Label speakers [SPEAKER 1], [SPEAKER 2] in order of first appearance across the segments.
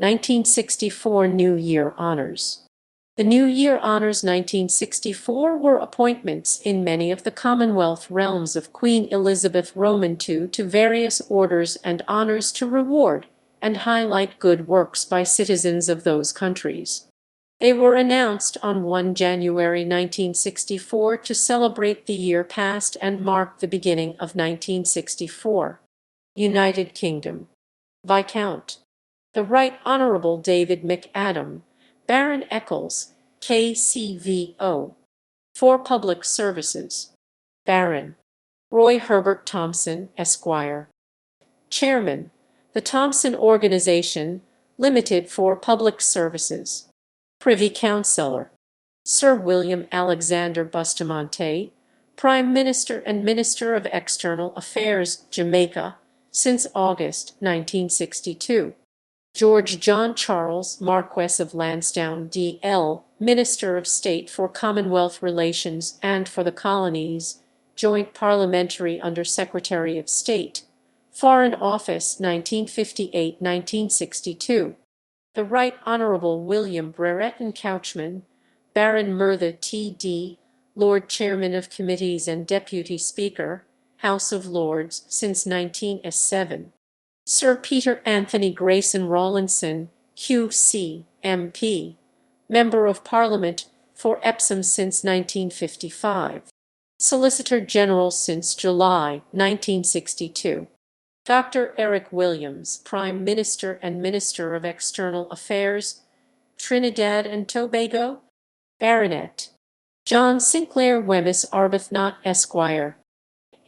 [SPEAKER 1] 1964 New Year Honours. The New Year Honours 1964 were appointments in many of the Commonwealth realms of Queen Elizabeth Roman II to various orders and honours to reward and highlight good works by citizens of those countries. They were announced on 1 January 1964 to celebrate the year past and mark the beginning of 1964. United Kingdom. Viscount. The Right Honourable David McAdam, Baron Eccles, KCVO. For Public Services. Baron. Roy Herbert Thompson, Esquire. Chairman. The Thompson Organisation, Limited for Public Services. Privy Counsellor. Sir William Alexander Bustamante, Prime Minister and Minister of External Affairs, Jamaica, since August 1962. George John Charles, Marquess of Lansdowne D.L., Minister of State for Commonwealth Relations and for the Colonies, Joint Parliamentary Under Secretary of State, Foreign Office 1958-1962. The Right Honourable William Brereton Couchman, Baron Merthyr T.D., Lord Chairman of Committees and Deputy Speaker, House of Lords since 1907. Sir Peter Anthony Grayson Rawlinson, QC, MP, Member of Parliament for Epsom since 1955. Solicitor General since July 1962. Dr. Eric Williams, Prime Minister and Minister of External Affairs, Trinidad and Tobago. Baronet. John Sinclair Wemyss Arbuthnot, Esquire.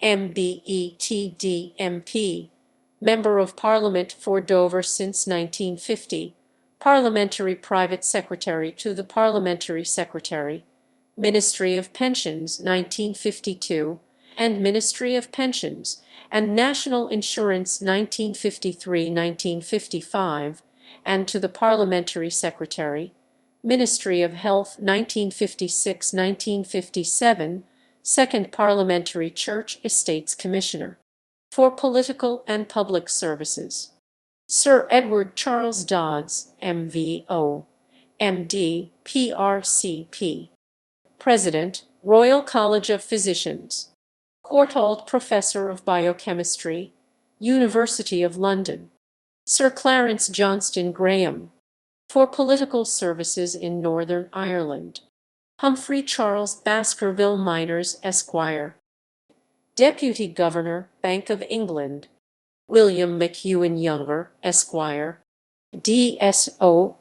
[SPEAKER 1] MBETD MP, Member of Parliament for Dover since 1950, Parliamentary Private Secretary to the Parliamentary Secretary, Ministry of Pensions 1952, and Ministry of Pensions and National Insurance 1953-1955, and to the Parliamentary Secretary, Ministry of Health 1956-1957, Second Parliamentary Church Estates Commissioner. For Political and Public Services. Sir Edward Charles Dodds, MVO, MD, PRCP. President, Royal College of Physicians. Courtauld Professor of Biochemistry, University of London. Sir Clarence Johnston Graham. For Political Services in Northern Ireland. Humphrey Charles Baskerville Miners, Esquire. Deputy Governor, Bank of England. William McEwen Younger, Esquire. DSO,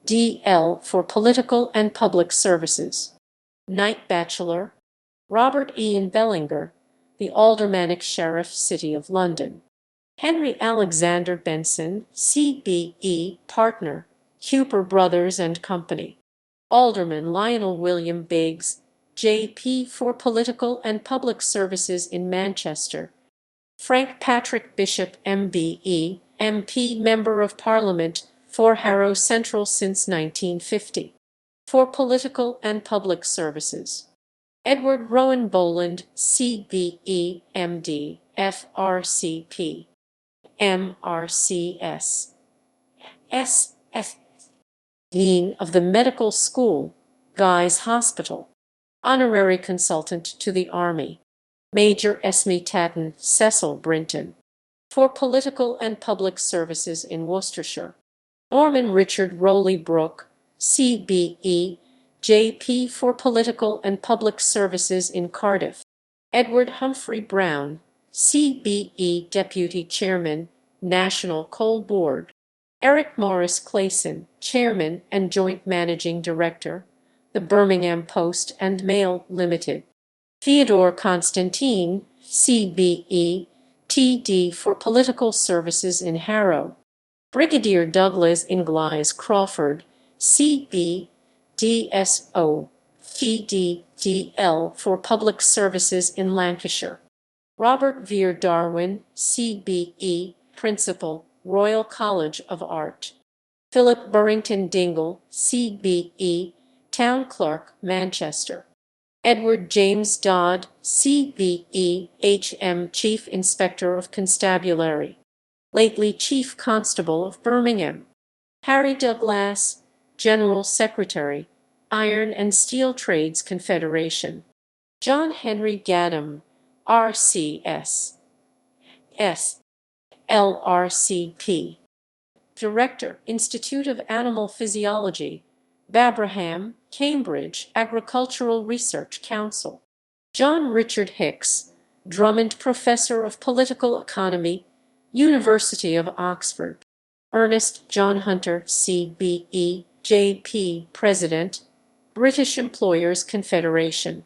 [SPEAKER 1] DL for Political and Public Services. Knight Bachelor. Robert Ian Bellinger, the Aldermanic Sheriff, City of London. Henry Alexander Benson, CBE, Partner, Cooper Brothers and Company. Alderman Lionel William Biggs, JP for Political and Public Services in Manchester. Frank Patrick Bishop, MBE, MP, Member of Parliament for Harrow Central since 1950. For Political and Public Services. Edward Rowan Boland, CBE, MD, FRCP. MRCS. SF. Dean of the Medical School, Guy's Hospital. Honorary Consultant to the Army. Major Esme Tatton, Cecil Brinton. For Political and Public Services in Worcestershire. Norman Richard Rowley Brooke, CBE, JP for Political and Public Services in Cardiff. Edward Humphrey Brown, CBE Deputy Chairman, National Coal Board. Eric Morris Clayson, Chairman and Joint Managing Director, the Birmingham Post and Mail Limited. Theodore Constantine, CBE, TD for Political Services in Harrow. Brigadier Douglas Inglis Crawford, CB, DSO, TDDL for Public Services in Lancashire. Robert Vere Darwin, CBE, Principal, Royal College of Art. Philip Burrington Dingle, CBE, Town Clerk, Manchester. Edward James Dodd, CBE, HM, Chief Inspector of Constabulary. Lately Chief Constable of Birmingham. Harry Douglas, General Secretary, Iron and Steel Trades Confederation. John Henry Gaddam, RCS. LRCP. Director, Institute of Animal Physiology, Babraham, Cambridge Agricultural Research Council. John Richard Hicks, Drummond Professor of Political Economy, University of Oxford. Ernest John Hunter, CBE, JP, President, British Employers Confederation.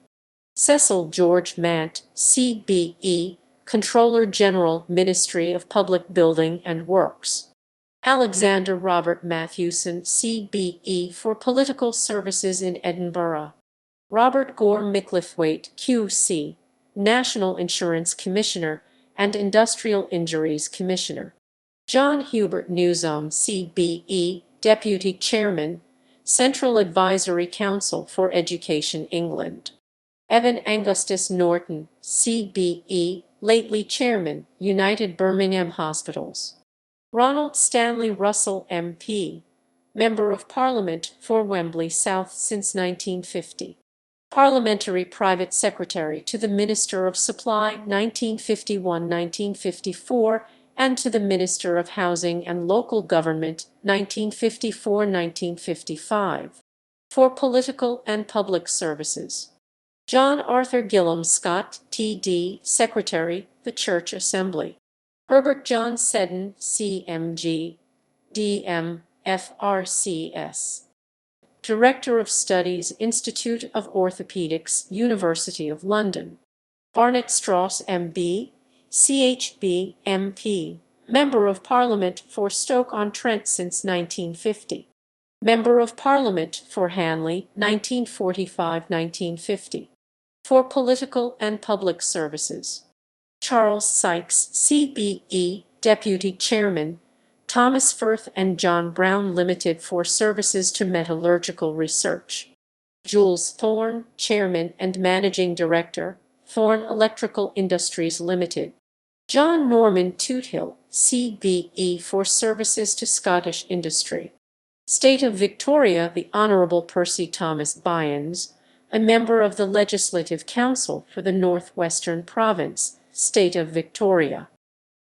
[SPEAKER 1] Cecil George Mant, CBE, Controller General, Ministry of Public Building and Works. Alexander Robert Matthewson, CBE, for Political Services in Edinburgh. Robert Gore Micklethwaite, QC, National Insurance Commissioner and Industrial Injuries Commissioner. John Hubert Newsom, CBE, Deputy Chairman, Central Advisory Council for Education England. Evan Augustus Norton, CBE, lately Chairman, United Birmingham Hospitals. Ronald Stanley Russell, MP, Member of Parliament for Wembley South since 1950. Parliamentary Private Secretary to the Minister of Supply 1951-1954 and to the Minister of Housing and Local Government 1954-1955. For Political and Public Services. John Arthur Gillam Scott, TD, Secretary, the Church Assembly. Herbert John Seddon, CMG, DM, FRCS. Director of Studies, Institute of Orthopaedics, University of London. Barnett Strauss, MB, CHB, MP, Member of Parliament for Stoke-on-Trent since 1950. Member of Parliament for Hanley, 1945-1950. For Political and Public Services. Charles Sykes, CBE, Deputy Chairman, Thomas Firth and John Brown Limited for services to metallurgical research. Jules Thorne, Chairman and Managing Director, Thorne Electrical Industries Limited. John Norman Toothill, CBE, for services to Scottish industry. State of Victoria, the Honourable Percy Thomas Bynes, a member of the Legislative Council for the North Western Province, State of Victoria.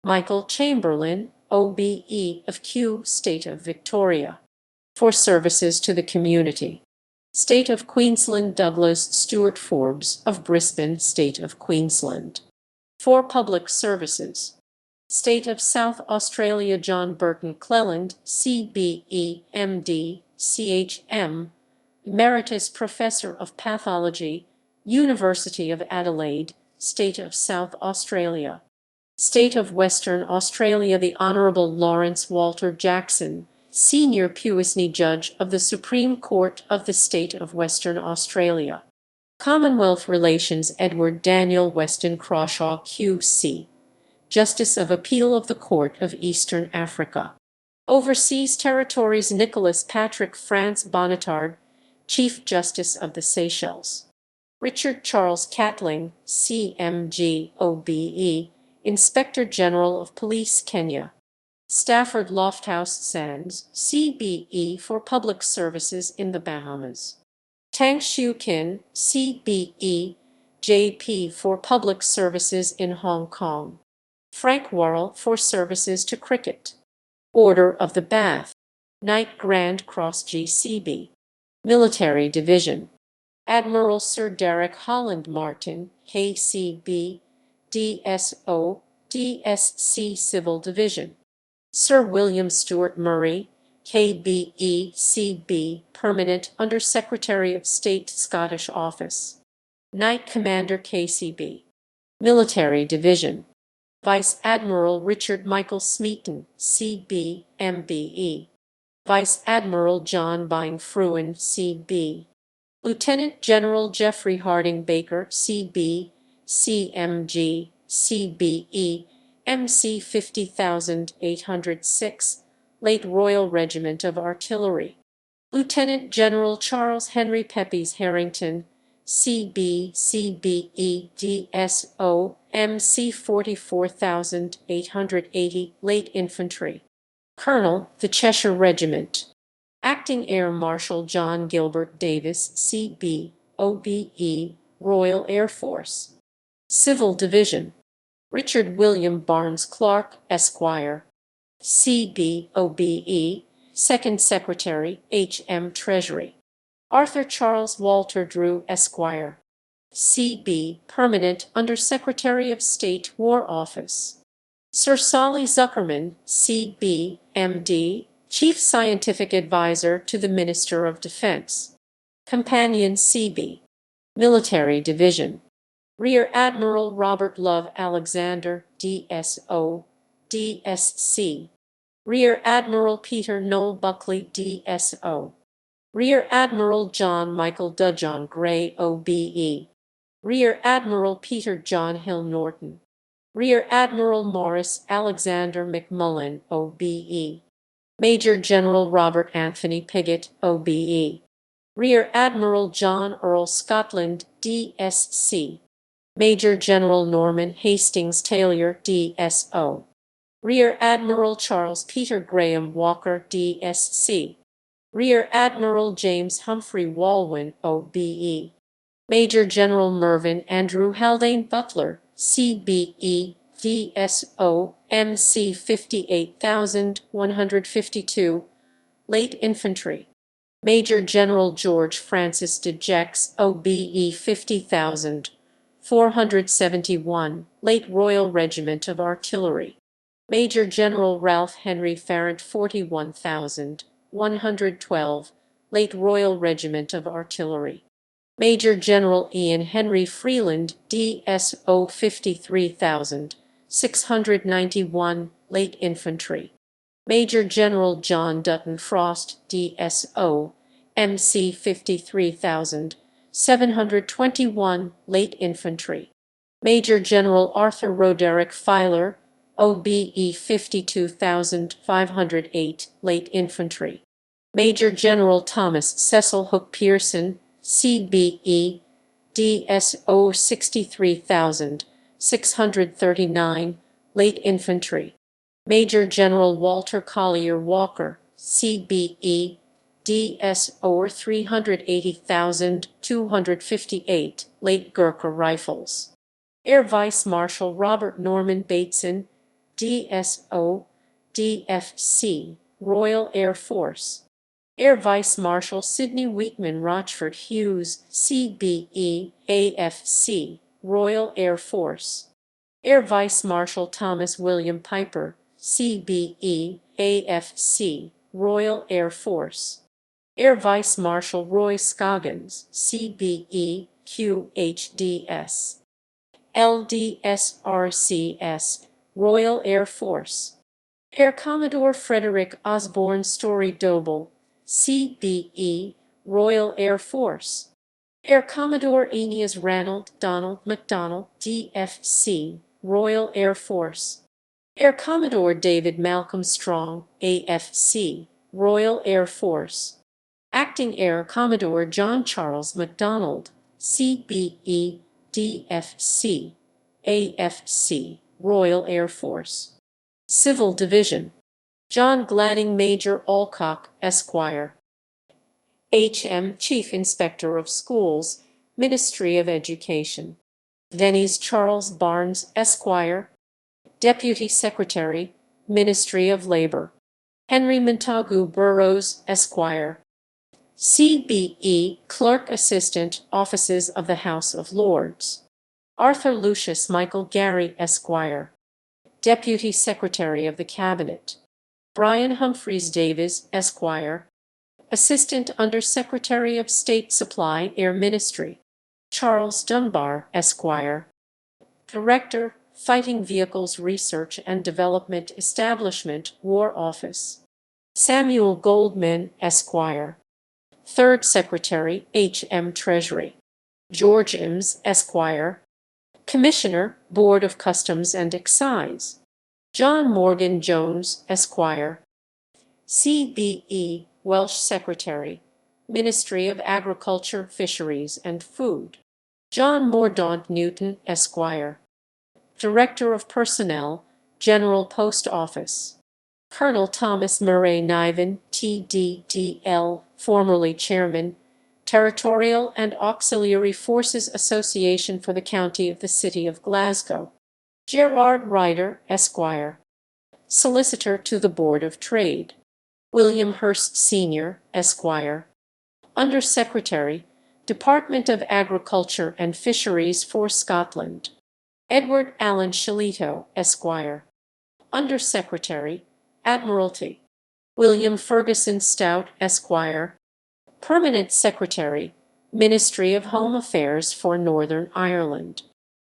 [SPEAKER 1] Michael Chamberlain, OBE, of Kew, State of Victoria. For services to the community. State of Queensland Douglas Stewart Forbes, of Brisbane, State of Queensland. For public services. State of South Australia John Burton Cleland, CBE, MD, CHM, Emeritus Professor of Pathology, University of Adelaide, State of South Australia. State of Western Australia the Honourable Lawrence Walter Jackson, Senior Puisne Judge of the Supreme Court of the State of Western Australia. Commonwealth Relations Edward Daniel Weston Crawshaw QC, Justice of Appeal of the Court of Eastern Africa. Overseas Territories Nicholas Patrick France Bonitard, Chief Justice of the Seychelles. Richard Charles Catling, CMG, OBE, Inspector General of Police Kenya. Stafford Lofthouse Sands, CBE, for public services in the Bahamas. Tang Shu Kin, CBE, JP, for public services in Hong Kong. Frank Worrell, for services to cricket. Order of the Bath. Knight Grand Cross GCB. Military Division. Admiral Sir Derek Holland Martin, KCB, DSO, DSC Civil Division. Sir William Stuart Murray, KBE, CB, Permanent Under Secretary of State Scottish Office. Knight Commander KCB. Military Division. Vice Admiral Richard Michael Smeaton, CB, MBE. Vice Admiral John Byng Fruin, CB. Lieutenant General Geoffrey Harding Baker, CB, CMG, CBE, MC 50,806, late Royal Regiment of Artillery. Lieutenant General Charles Henry Pepys Harrington, CB, CBE, DSO, MC 44,880, late Infantry. Colonel, the Cheshire Regiment. Acting Air Marshal John Gilbert Davis, C.B., OBE, Royal Air Force. Civil Division. Richard William Barnes Clark, Esquire. C.B., OBE, Second Secretary, H.M. Treasury. Arthur Charles Walter Drew, Esquire. C.B., Permanent Under Secretary of State, War Office. Sir Solly Zuckerman, C.B., M.D., Chief Scientific Advisor to the Minister of Defense. Companion C.B. Military Division. Rear Admiral Robert Love Alexander, D.S.O., D.S.C. Rear Admiral Peter Noel Buckley, D.S.O. Rear Admiral John Michael Dudgeon Gray, OBE. Rear Admiral Peter John Hill Norton. Rear Admiral Morris Alexander McMullen, OBE. Major General Robert Anthony Pigott, OBE. Rear Admiral John Earl Scotland, D.S.C. Major General Norman Hastings Taylor, D.S.O. Rear Admiral Charles Peter Graham Walker, D.S.C. Rear Admiral James Humphrey Walwyn, OBE. Major General Mervyn Andrew Haldane Butler, CBE, DSO, MC 58152, Late Infantry. Major General George Francis de Gex, OBE 50,471, Late Royal Regiment of Artillery. Major General Ralph Henry Farrant 41,112, Late Royal Regiment of Artillery. Major General Ian Henry Freeland, DSO 53,691, Late Infantry. Major General John Dutton Frost, DSO, MC 53,721, Late Infantry. Major General Arthur Roderick Filer, OBE 52,508, Late Infantry. Major General Thomas Cecil Hook Pearson, CBE, DSO 63,639, Late Infantry. Major General Walter Collier Walker, CBE, DSO 380,258, Late Gurkha Rifles. Air Vice Marshal Robert Norman Bateson, DSO, DFC, Royal Air Force. Air Vice Marshal Sidney Weekman Rochford Hughes, CBE, AFC, Royal Air Force. Air Vice Marshal Thomas William Piper, CBE, AFC, Royal Air Force. Air Vice Marshal Roy Scoggins, CBE, QHDS. LDSRCS, Royal Air Force. Air Commodore Frederick Osborne Story Doble, CBE, Royal Air Force. Air Commodore Aeneas Ranald Donald McDonnell, DFC, Royal Air Force. Air Commodore David Malcolm Strong, AFC, Royal Air Force. Acting Air Commodore John Charles MacDonald, CBE, DFC, AFC, Royal Air Force. Civil Division. John Glanning Major Alcock, Esquire. H.M. Chief Inspector of Schools, Ministry of Education. Denny's Charles Barnes, Esquire. Deputy Secretary, Ministry of Labor. Henry Montagu Burrows, Esquire. CBE, Clerk Assistant, Offices of the House of Lords. Arthur Lucius Michael Gary, Esquire. Deputy Secretary of the Cabinet. Brian Humphreys Davis, Esquire. Assistant Under Secretary of State Supply Air Ministry. Charles Dunbar, Esquire. Director, Fighting Vehicles Research and Development Establishment, War Office. Samuel Goldman, Esquire. Third Secretary, H.M. Treasury. George Ims, Esquire. Commissioner, Board of Customs and Excise. John Morgan Jones, Esquire. CBE, Welsh Secretary, Ministry of Agriculture, Fisheries and Food. John Mordaunt Newton, Esquire. Director of Personnel, General Post Office. Colonel Thomas Murray Niven, TDDL, formerly Chairman, Territorial and Auxiliary Forces Association for the County of the City of Glasgow. Gerard Ryder, Esquire, Solicitor to the Board of Trade. William Hurst Sr., Esquire, Under Secretary, Department of Agriculture and Fisheries for Scotland. Edward Allen Shalito, Esquire, Under Secretary, Admiralty. William Ferguson Stout, Esquire, Permanent Secretary, Ministry of Home Affairs for Northern Ireland.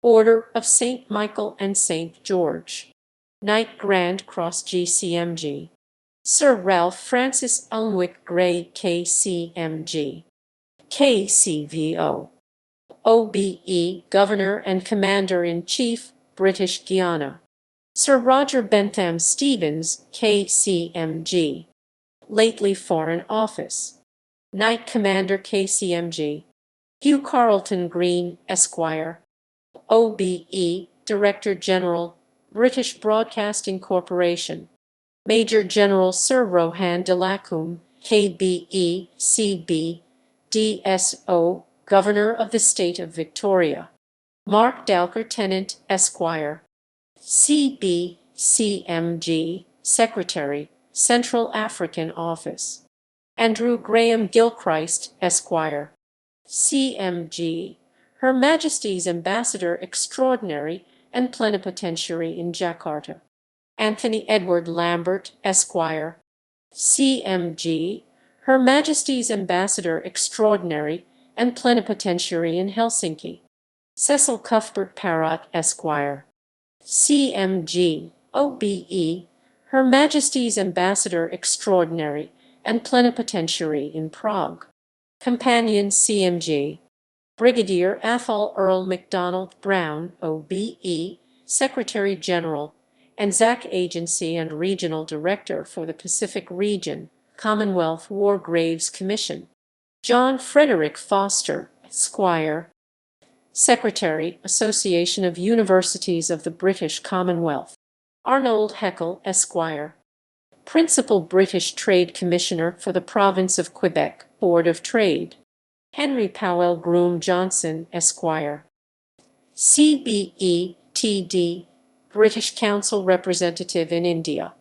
[SPEAKER 1] Order of St. Michael and St. George. Knight Grand Cross GCMG. Sir Ralph Francis Ulnwick Grey KCMG. KCVO. OBE Governor and Commander-in-Chief, British Guiana. Sir Roger Bentham Stevens, KCMG. Lately Foreign Office. Knight Commander KCMG. Hugh Carleton Green, Esquire. OBE Director General, British Broadcasting Corporation. Major General Sir Rohan de Lacombe, KBE, CB, DSO, Governor of the State of Victoria. Mark Dalker Tennant, Esquire. CB, CMG, Secretary, Central African Office. Andrew Graham Gilchrist, Esquire. CMG, Her Majesty's Ambassador Extraordinary and Plenipotentiary in Jakarta. Anthony Edward Lambert, Esquire. CMG, Her Majesty's Ambassador Extraordinary and Plenipotentiary in Helsinki. Cecil Cuthbert Parrott, Esquire. CMG, OBE, Her Majesty's Ambassador Extraordinary and Plenipotentiary in Prague. Companion CMG, Brigadier Athol Earl MacDonald Brown, OBE, Secretary General, Anzac Agency and Regional Director for the Pacific Region, Commonwealth War Graves Commission. John Frederick Foster, Esquire. Secretary, Association of Universities of the British Commonwealth. Arnold Heckel, Esquire. Principal British Trade Commissioner for the Province of Quebec, Board of Trade. Henry Powell Groom Johnson, Esquire. CBE, TD, British Council Representative in India.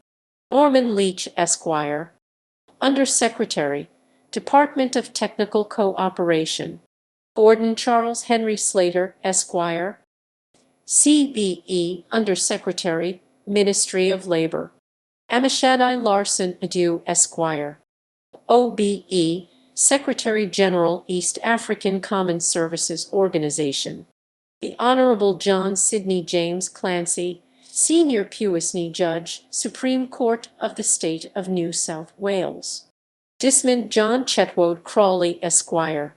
[SPEAKER 1] Norman Leach, Esquire. Under Secretary, Department of Technical Cooperation. Gordon Charles Henry Slater, Esquire. CBE, Under Secretary, Ministry of Labour. Amishadai Larson Adu, Esquire. OBE, Secretary General, East African Common Services Organization. The Honourable John Sidney James Clancy, Senior Puisne Judge, Supreme Court of the State of New South Wales. Dismond John Chetwode Crawley, Esquire.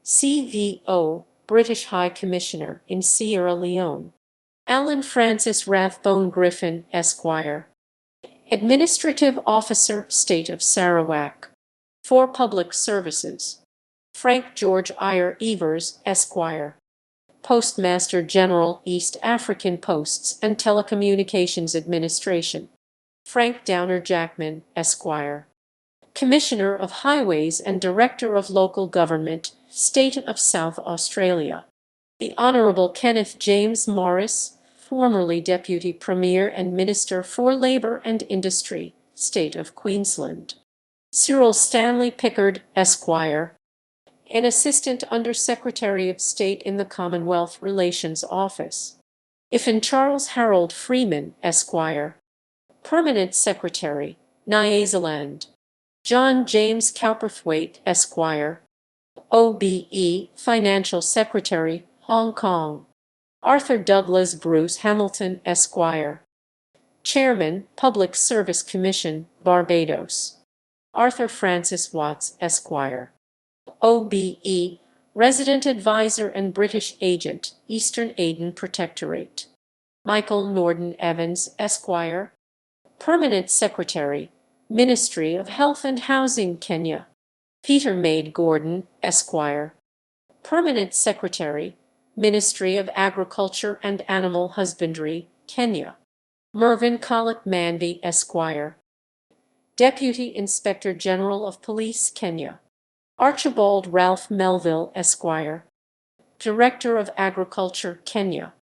[SPEAKER 1] CVO, British High Commissioner in Sierra Leone. Alan Francis Rathbone Griffin, Esquire. Administrative Officer, State of Sarawak. For Public Services. Frank George Eyre Evers, Esquire. Postmaster General, East African Posts and Telecommunications Administration. Frank Downer Jackman, Esquire. Commissioner of Highways and Director of Local Government, State of South Australia. The Honourable Kenneth James Morris, formerly Deputy Premier and Minister for Labour and Industry, State of Queensland. Cyril Stanley Pickard, Esquire. An Assistant Under Secretary of State in the Commonwealth Relations Office. Ifan Charles Harold Freeman, Esquire. Permanent Secretary, Nyasaland. John James Cowperthwaite, Esquire. OBE, Financial Secretary, Hong Kong. Arthur Douglas Bruce Hamilton, Esquire. Chairman, Public Service Commission, Barbados. Arthur Francis Watts, Esquire. OBE, Resident Advisor and British Agent, Eastern Aden Protectorate. Michael Norden Evans, Esquire. Permanent Secretary, Ministry of Health and Housing, Kenya. Peter Maid Gordon, Esquire. Permanent Secretary, Ministry of Agriculture and Animal Husbandry, Kenya. Mervyn Collett Manby, Esquire. Deputy Inspector General of Police, Kenya. Archibald Ralph Melville, Esquire. Director of Agriculture, Kenya.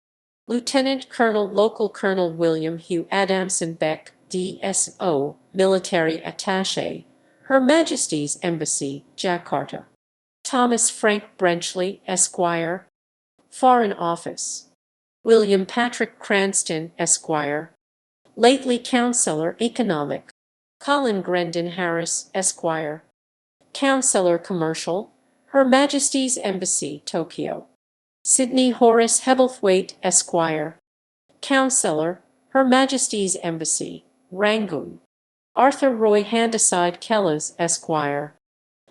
[SPEAKER 1] Lieutenant Colonel Local Colonel William Hugh Adamson Beck, DSO, Military Attaché, Her Majesty's Embassy, Jakarta. Thomas Frank Brenchley, Esquire. Foreign Office. William Patrick Cranston, Esquire. Lately Councillor Economic. Colin Grendon Harris, Esquire. Councillor Commercial, Her Majesty's Embassy, Tokyo. Sidney Horace Hebblethwaite, Esquire. Councillor, Her Majesty's Embassy, Rangoon. Arthur Roy Handaside Kellas, Esquire.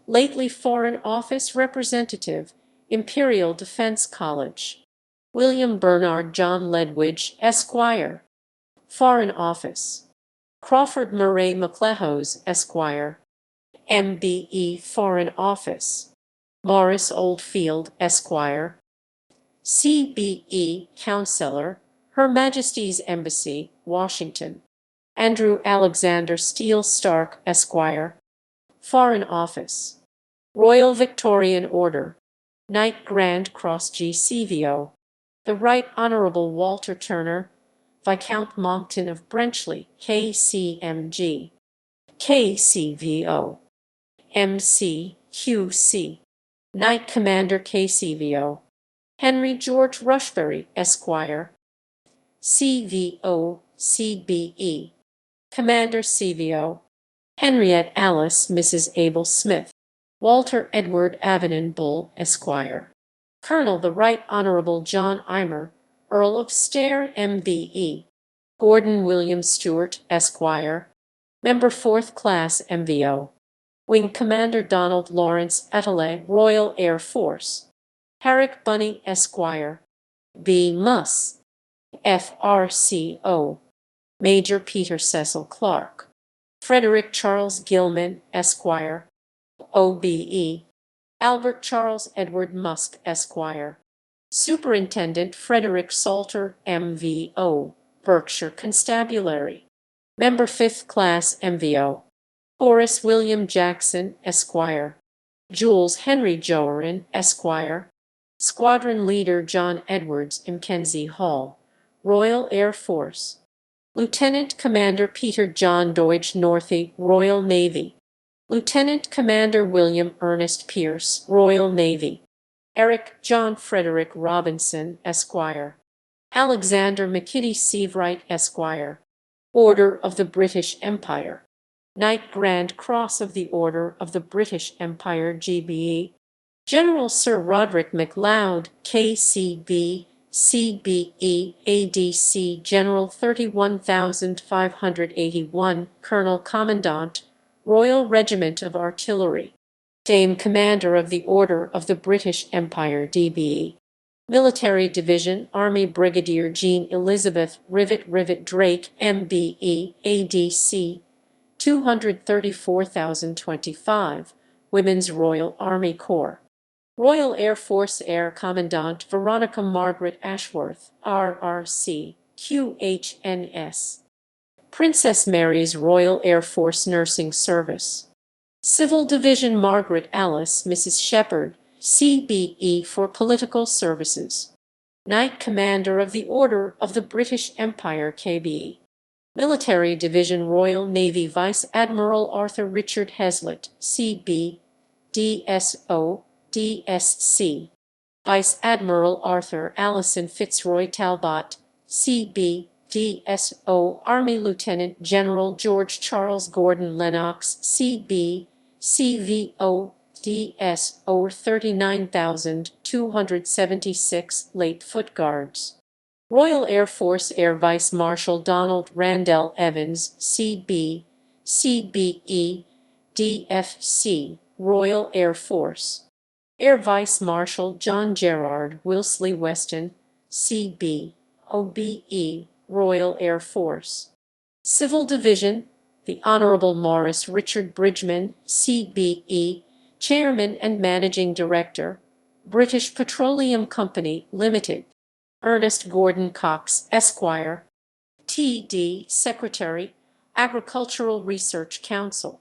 [SPEAKER 1] Lately Foreign Office Representative, Imperial Defence College. William Bernard John Ledwidge, Esquire. Foreign Office. Crawford Murray MacLehose, Esquire. MBE Foreign Office. Morris Oldfield, Esquire. CBE Councillor, Her Majesty's Embassy, Washington. Andrew Alexander Steele Stark, Esquire. Foreign Office. Royal Victorian Order. Knight Grand Cross GCVO. The Right Honourable Walter Turner, Viscount Monckton of Brenchley, KCMG. KCVO. MCQC. Knight Commander KCVO. Henry George Rushbury, Esquire. CVO, CBE. Commander CVO. Henriette Alice, Mrs. Abel Smith. Walter Edward Avenant Bull, Esquire. Colonel the Right Honourable John Eimer, Earl of Stair, MBE. Gordon William Stewart, Esquire. Member 4th Class, MVO. Wing Commander Donald Lawrence Atterley, Royal Air Force. Herrick Bunny, Esquire. B. Muss, FRCO. Major Peter Cecil Clark. Frederick Charles Gilman, Esquire. OBE. Albert Charles Edward Musk, Esquire. Superintendent Frederick Salter, MVO, Berkshire Constabulary. Member 5th Class, MVO. Horace William Jackson, Esquire. Jules Henry Jowerin, Esquire. Squadron Leader John Edwards, Mackenzie Hall, Royal Air Force. Lieutenant Commander Peter John Deutsch Northey, Royal Navy. Lieutenant Commander William Ernest Pierce, Royal Navy. Eric John Frederick Robinson, Esquire. Alexander McKitty Seavright, Esquire. Order of the British Empire. Knight Grand Cross of the Order of the British Empire, GBE. General Sir Roderick MacLeod, KCB, CBE, ADC General 31,581, Colonel Commandant, Royal Regiment of Artillery. Dame Commander of the Order of the British Empire, DBE. Military Division, Army Brigadier Jean Elizabeth Rivet Drake, MBE, ADC 234,025, Women's Royal Army Corps. Royal Air Force Air Commandant Veronica Margaret Ashworth, RRC, QHNS. Princess Mary's Royal Air Force Nursing Service. Civil Division Margaret Alice Mrs. Shepherd, CBE for Political Services. Knight Commander of the Order of the British Empire, KBE. Military Division Royal Navy Vice Admiral Arthur Richard Heslett, CB, DSO, DSC. Vice Admiral Arthur Allison Fitzroy Talbot, CB, DSO. Army Lieutenant General George Charles Gordon Lennox, CB, CVO, DSO. 39,276 late Foot Guards. Royal Air Force Air Vice Marshal Donald Randell Evans, CB, CBE, DFC, Royal Air Force. Air Vice Marshal John Gerard Wilsley Weston, CB, OBE, Royal Air Force. Civil Division, the Honourable Maurice Richard Bridgman, CBE, Chairman and Managing Director, British Petroleum Company, Limited. Ernest Gordon Cox, Esquire. T.D. Secretary, Agricultural Research Council.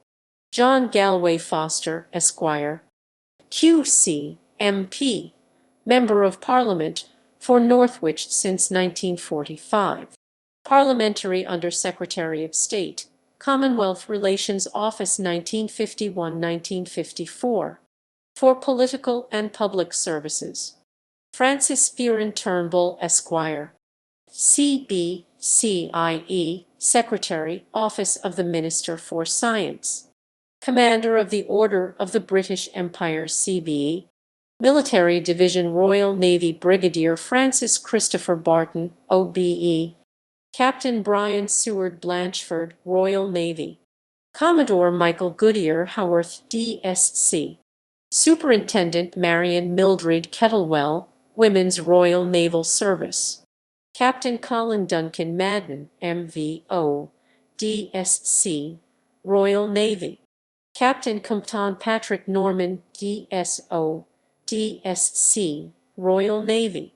[SPEAKER 1] John Galloway Foster, Esquire. Q.C.M.P., Member of Parliament for Northwich since 1945. Parliamentary Under Secretary of State, Commonwealth Relations Office 1951–1954. For Political and Public Services. Francis Fearon Turnbull, Esquire. C.B.C.I.E., Secretary, Office of the Minister for Science. Commander of the Order of the British Empire CBE. Military Division Royal Navy Brigadier Francis Christopher Barton, OBE. Captain Brian Seward Blanchford, Royal Navy. Commodore Michael Goodyear Haworth, DSC. Superintendent Marion Mildred Kettlewell, Women's Royal Naval Service. Captain Colin Duncan Madden, MVO, DSC, Royal Navy. Captain Compton Patrick Norman, DSO, DSC, Royal Navy.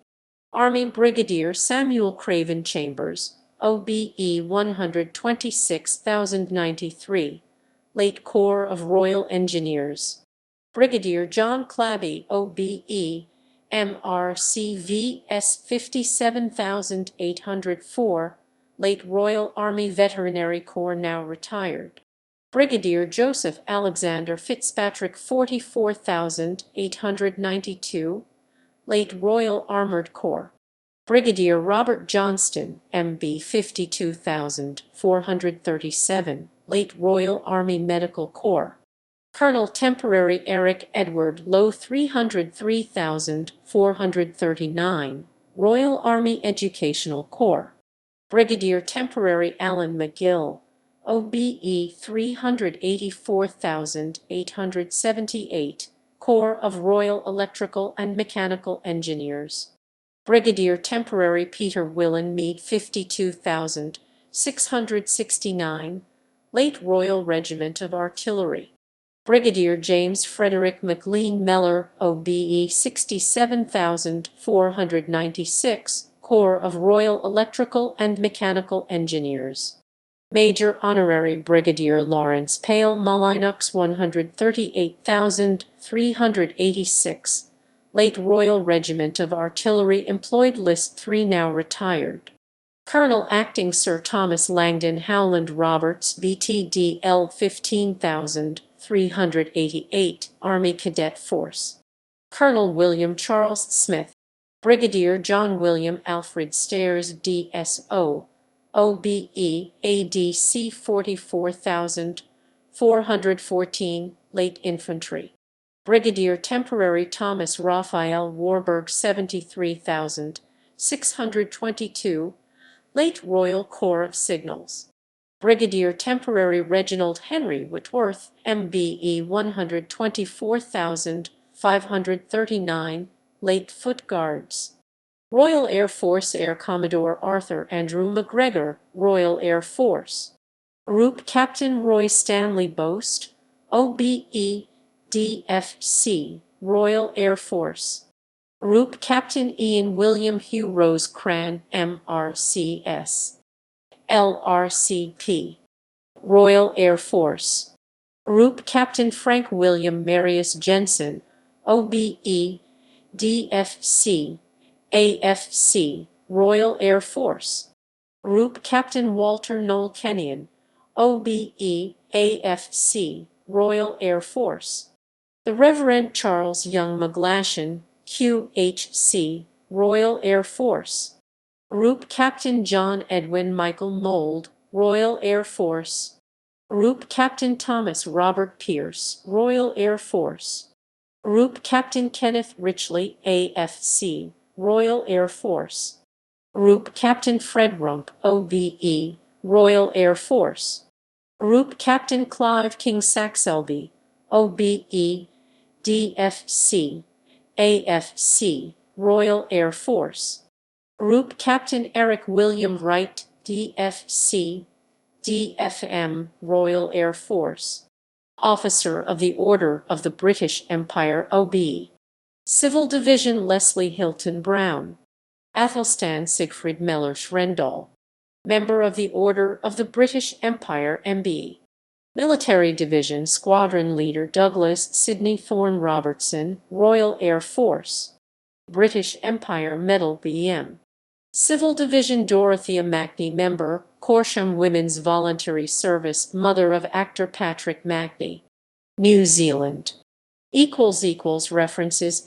[SPEAKER 1] Army Brigadier Samuel Craven Chambers, OBE 126,093, late Corps of Royal Engineers. Brigadier John Clabby, OBE, MRCVS 57,804, late Royal Army Veterinary Corps, now retired. Brigadier Joseph Alexander Fitzpatrick 44,892, late Royal Armoured Corps. Brigadier Robert Johnston, MB 52,437, late Royal Army Medical Corps. Colonel Temporary Eric Edward Lowe 303,439, Royal Army Educational Corps. Brigadier Temporary Alan McGill, OBE 384,878, Corps of Royal Electrical and Mechanical Engineers. Brigadier Temporary Peter Willen Meade 52,669, late Royal Regiment of Artillery. Brigadier James Frederick McLean Meller, OBE 67,496, Corps of Royal Electrical and Mechanical Engineers. Major Honorary Brigadier Lawrence Pale Mullinux 138,386, late Royal Regiment of Artillery, employed List 3, now retired. Colonel Acting Sir Thomas Langdon Howland Roberts, BTDL 15,388, Army Cadet Force. Colonel William Charles Smith. Brigadier John William Alfred Stairs, DSO, OBE, ADC 44,414, late Infantry. Brigadier Temporary Thomas Raphael Warburg 73,622, late Royal Corps of Signals. Brigadier Temporary Reginald Henry Whitworth, MBE 124,539, late Foot Guards. Royal Air Force Air Commodore Arthur Andrew McGregor, Royal Air Force. Group Captain Roy Stanley Boast, OBE, DFC, Royal Air Force. Group Captain Ian William Hugh Rose Cran, MRCS. LRCP, Royal Air Force. Group Captain Frank William Marius Jensen, OBE, DFC, AFC, Royal Air Force. Group Captain Walter Noel Kenyon, OBE, AFC, Royal Air Force. The Reverend Charles Young McGlashan, QHC, Royal Air Force. Group Captain John Edwin Michael Mould, Royal Air Force. Group Captain Thomas Robert Pierce, Royal Air Force. Group Captain Kenneth Richley, AFC, Royal Air Force. Group Captain Fred Rump, OBE, Royal Air Force. Group Captain Clive King Saxelby, OBE, DFC, AFC, Royal Air Force. Group Captain Eric William Wright, DFC, DFM, Royal Air Force. Officer of the Order of the British Empire, OB. Civil Division Leslie Hilton Brown. Athelstan Siegfried Mellersh Rendall. Member of the Order of the British Empire, MB. Military Division Squadron Leader Douglas Sidney Thorne Robertson, Royal Air Force. British Empire Medal BM. Civil Division Dorothea Mackney Member, Corsham Women's Voluntary Service, mother of actor Patrick Mackney. New Zealand. References